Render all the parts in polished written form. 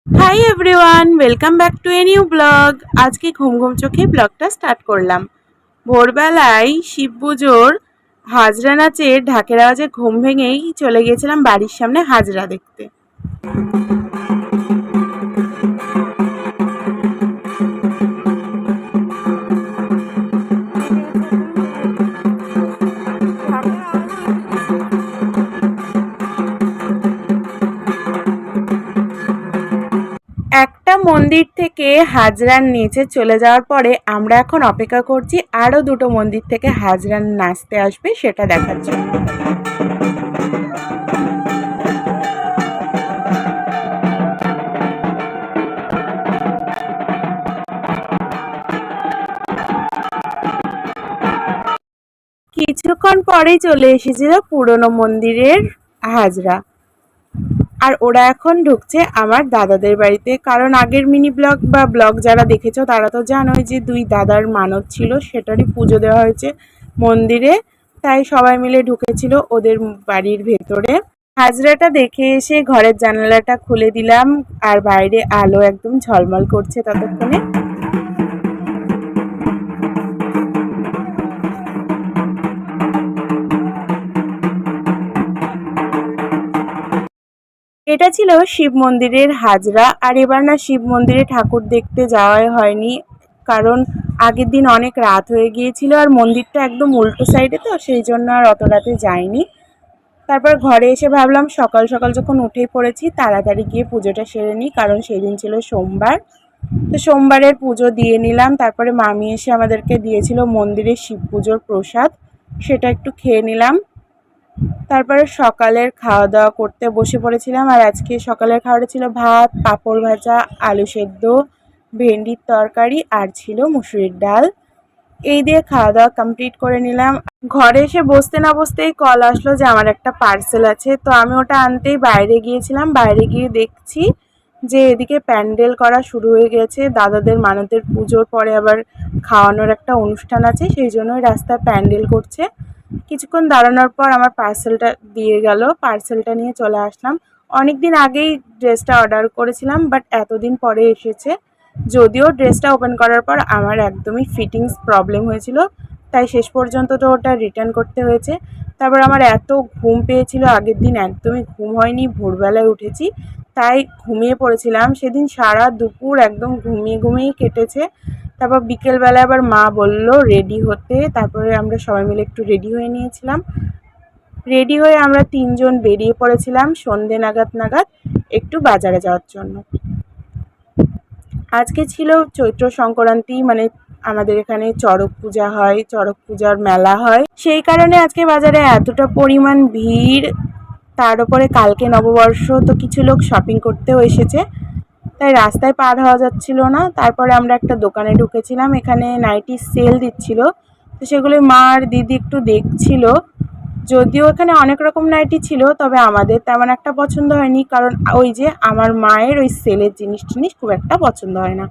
Hi everyone, welcome back to a new blog. আজকে ঘুম ঘুম চোখে ব্লগটা স্টার্ট করলাম। ভোরবেলায় শিব পুজোর হাজরা নাচের ঢাকের আওয়াজে ঘুম ভেঙেই চলে গিয়েছিলাম বাড়ির সামনে হাজরা দেখতে। একটা মন্দির থেকে হাজরার নিচে চলে যাওয়ার পরে আমরা এখন অপেক্ষা করছি আরও দুটো মন্দির থেকে হাজরার নাচতে আসবে সেটা দেখার জন্য। কিছুক্ষণ পরেই চলে এসেছিল পুরনো মন্দিরের হাজরা। আর ওরা এখন ঢুকছে আমার দাদাদের বাড়িতে, কারণ আগের মিনি ব্লগ বা ব্লগ যারা দেখেছো তারা তো জানোই যে দুই দাদার মানত ছিল, সেটারই পুজো দেওয়া হয়েছে মন্দিরে। তাই সবাই মিলে ঢুকেছিল ওদের বাড়ির ভেতরে। হাজরাটা দেখে এসে ঘরের জানালাটা খুলে দিলাম, আর বাইরে আলো একদম ঝলমল করছে ততক্ষণে। এটা ছিল শিব মন্দিরের হাজরা। আর এবার না শিব মন্দিরে ঠাকুর দেখতে যাওয়াই হয়নি, কারণ আগের দিন অনেক রাত হয়ে গিয়েছিল আর মন্দিরটা একদম উল্টো সাইডে, তো সেই জন্য আর অত রাতে যাইনি। তারপর ঘরে এসে ভাবলাম সকাল সকাল যখন উঠেই পড়েছি তাড়াতাড়ি গিয়ে পুজোটা সেরে নিই, কারণ সেই দিন ছিল সোমবার। তো সোমবারের পুজো দিয়ে নিলাম। তারপরে মামি এসে আমাদেরকে দিয়েছিল মন্দিরে শিব পুজোর প্রসাদ, সেটা একটু খেয়ে নিলাম। তারপরে সকালের খাওয়া দাওয়া করতে বসে পড়েছিলাম। আর আজকে সকালের খাওয়াটা ছিল ভাত, পাঁপড় ভাজা, আলু সেদ্ধ, ভেন্ডির তরকারি আর ছিল মুসুরির ডাল। এই দিয়ে খাওয়া দাওয়া কমপ্লিট করে নিলাম। ঘরে এসে বসতে না বসতেই কল আসলো যে আমার একটা পার্সেল আছে, তো আমি ওটা আনতেই বাইরে গিয়েছিলাম। বাইরে গিয়ে দেখছি যে এদিকে প্যান্ডেল করা শুরু হয়ে গেছে। দাদাদের মানতের পুজোর পরে আবার খাওয়ানোর একটা অনুষ্ঠান আছে, সেই জন্যই রাস্তায় প্যান্ডেল করছে। কিছুক্ষণ দাঁড়ানোর পর আমার পার্সেলটা দিয়ে গেল, পার্সেলটা নিয়ে চলে আসলাম। অনেক দিন আগেই ড্রেসটা অর্ডার করেছিলাম, বাট এতদিন পরে এসেছে। যদিও ড্রেসটা ওপেন করার পর আমার একদমই ফিটিংস প্রবলেম হয়েছিল, তাই শেষ পর্যন্ত তো ওটা রিটার্ন করতে হয়েছে। তারপর আমার এত ঘুম পেয়েছিল, আগের দিন একদমই ঘুম হয়নি, ভোরবেলায় উঠেছি, তাই ঘুমিয়ে পড়েছিলাম। সেদিন সারা দুপুর একদম ঘুমিয়ে ঘুমিয়েই কেটেছে। তারপর বিকেলবেলায় আবার মা বলল রেডি হতে, তারপরে আমরা সবাই মিলে একটু রেডি হয়ে নিয়েছিলাম। রেডি হয়ে আমরা তিনজন বেরিয়ে পড়েছিলাম সন্ধে নাগাদ নাগাদ একটু বাজারে যাওয়ার জন্য। আজকে ছিল চৈত্র সংক্রান্তি, মানে আমাদের এখানে চড়ক পূজা হয়, চড়ক পূজার মেলা হয়, সেই কারণে আজকে বাজারে এতটা পরিমাণ ভিড়। তার উপরে কালকে নববর্ষ, তো কিছু লোক শপিং করতেও এসেছে, তাই রাস্তায় পার হওয়া যাচ্ছিল না। তারপরে আমরা একটা দোকানে ঢুকেছিলাম, এখানে নাইটি সেল দিচ্ছিল, তো সেগুলো মা আর দিদি একটু দেখছিল। যদিও এখানে অনেক রকম নাইটি ছিল, তবে আমাদের তেমন একটা পছন্দ হয়নি, কারণ ওই যে আমার মায়ের ওই সেলের জিনিস খুব একটা পছন্দ হয় না।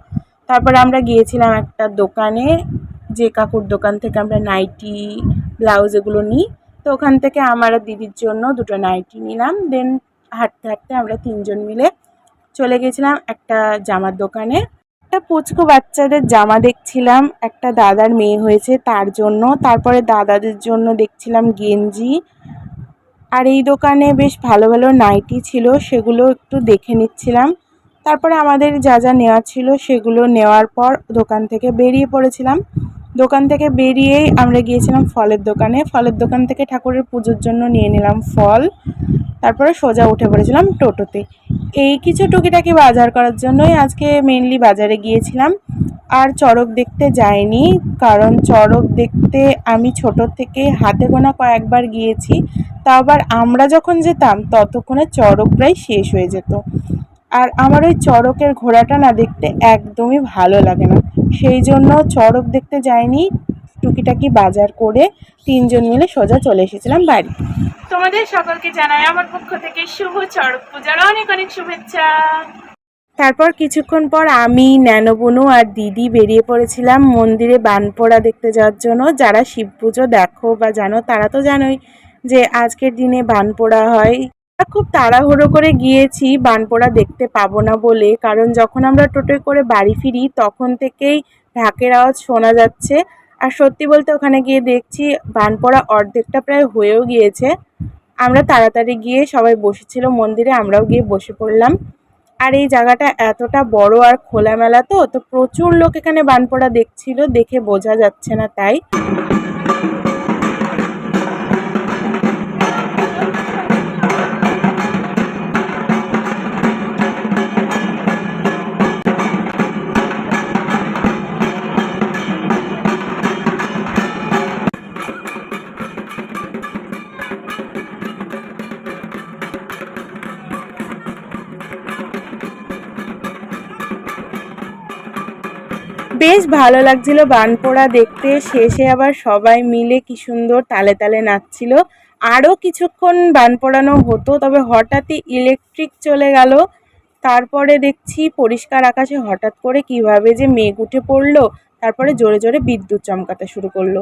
তারপরে আমরা গিয়েছিলাম একটা দোকানে, যে কাকুর দোকান থেকে আমরা নাইটি ব্লাউজ এগুলো নিই, তো ওখান থেকে আমার আর দিদির জন্য দুটো নাইটি নিলাম। দেন হাঁটতে হাঁটতে আমরা তিনজন মিলে চলে গেছিলাম একটা জামার দোকানে। একটা পুচকু বাচ্চাদের জামা দেখছিলাম, একটা দাদার মেয়ে হয়েছে তার জন্য। তারপরে দাদাদের জন্য দেখছিলাম গেঞ্জি। আর এই দোকানে বেশ ভালো ভালো নাইটি ছিল, সেগুলো একটু দেখে নিচ্ছিলাম। তারপরে আমাদের যা যা নেওয়া ছিল সেগুলো নেওয়ার পর দোকান থেকে বেরিয়ে পড়েছিলাম। দোকান থেকে বেরিয়েই আমরা গিয়েছিলাম ফলের দোকানে। ফলের দোকান থেকে ঠাকুরের পুজোর জন্য নিয়ে নিলাম ফল। তারপরে সোজা উঠে পড়েছিলাম টোটোতে। এই কিছু টুকিটাকি বাজার করার জন্যই আজকে মেনলি বাজারে গিয়েছিলাম। আর চড়ক দেখতে যাইনি, কারণ চড়ক দেখতে আমি ছোট থেকে হাতে গোনা কয়েকবার গিয়েছি, তাও আবার আমরা যখন যেতাম ততক্ষণে চড়ক প্রায় শেষ হয়ে যেত। আর আমার ওই চড়কের ঘোড়াটা না দেখতে একদমই ভালো লাগে না, সেই জন্য চড়ক দেখতে যাইনি। টুকিটাকি বাজার করে তিনজন মিলে সোজা চলে এসেছিলাম বাড়ি। তোমাদের সকলকে জানাই আমার পক্ষ থেকে শুভ চড়ক পূজার অনেক অনেক শুভেচ্ছা। তারপর কিছুক্ষণ পর আমি, ন্যানোবনু আর দিদি বেরিয়ে পড়েছিলাম মন্দিরে বানপোড়া দেখতে যাওয়ার জন্য। যারা শিব পুজো দেখো বা জানো তারা তো জানোই যে আজকের দিনে বানপোড়া হয়। আমরা খুব তাড়াহুড়ো করে গিয়েছি বানপোড়া দেখতে পাবো না বলে, কারণ যখন আমরা টোটোয় করে বাড়ি ফিরি তখন থেকেই ঢাকের আওয়াজ শোনা যাচ্ছে। আর সত্যি বলতে ওখানে গিয়ে দেখছি বানপোড়া অর্ধেকটা প্রায় হয়েও গিয়েছে। আমরা তাড়াতাড়ি গিয়ে সবাই বসেছিল মন্দিরে, আমরাও গিয়ে বসে পড়লাম। আর এই জায়গাটা এতটা বড় আর খোলামেলা, তো তো প্রচুর লোক এখানে বানপোড়া দেখছিল, দেখে বোঝা যাচ্ছে না তাই। বেশ ভালো লাগছিল বানপোড়া দেখতে। শেষে আবার সবাই মিলে কি সুন্দর তালে তালে নাচছিল। আরও কিছুক্ষণ বান পোড়ানো হতো, তবে হঠাৎই ইলেকট্রিক চলে গেল। তারপরে দেখছি পরিষ্কার আকাশে হঠাৎ করে কিভাবে যে মেঘ উঠে পড়লো, তারপরে জোরে জোরে বিদ্যুৎ চমকাতে শুরু করলো।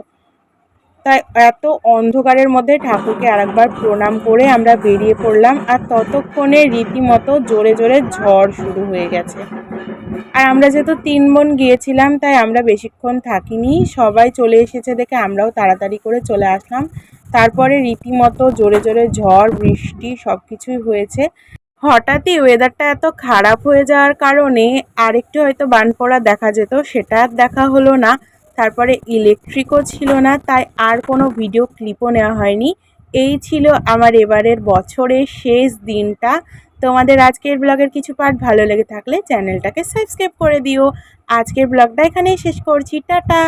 তাই এত অন্ধকারের মধ্যে ঠাকুরকে আরেকবার প্রণাম করে আমরা বেরিয়ে পড়লাম। আর ততক্ষণে রীতিমতো জোরে জোরে ঝড় শুরু হয়ে গেছে। আর আমরা যেহেতু 3 বোন গিয়েছিলাম তাই আমরা বেশিক্ষণ থাকিনি, সবাই চলে এসেছে দেখে আমরাও তাড়াতাড়ি করে চলে আসলাম। তারপরে রীতিমতো জোরে জোরে ঝড় বৃষ্টি সব কিছুই হয়েছে। হঠাৎই ওয়েদারটা এত খারাপ হয়ে যাওয়ার কারণে আরেকটু হয়তো বানপোড়া দেখা যেত, সেটা আর দেখা হলো না। তারপরে ইলেকট্রিকও ছিল না, তাই আর কোনো ভিডিও ক্লিপও নেওয়া হয়নি। এই ছিল আমার এবারের বছরের শেষ দিনটা। তোমাদের আজকের ব্লগের কিছু পার্ট ভালো লেগে থাকলে চ্যানেলটাকে সাবস্ক্রাইব করে দিও। আজকের ব্লগটা এখানেই শেষ করছি, টাটা।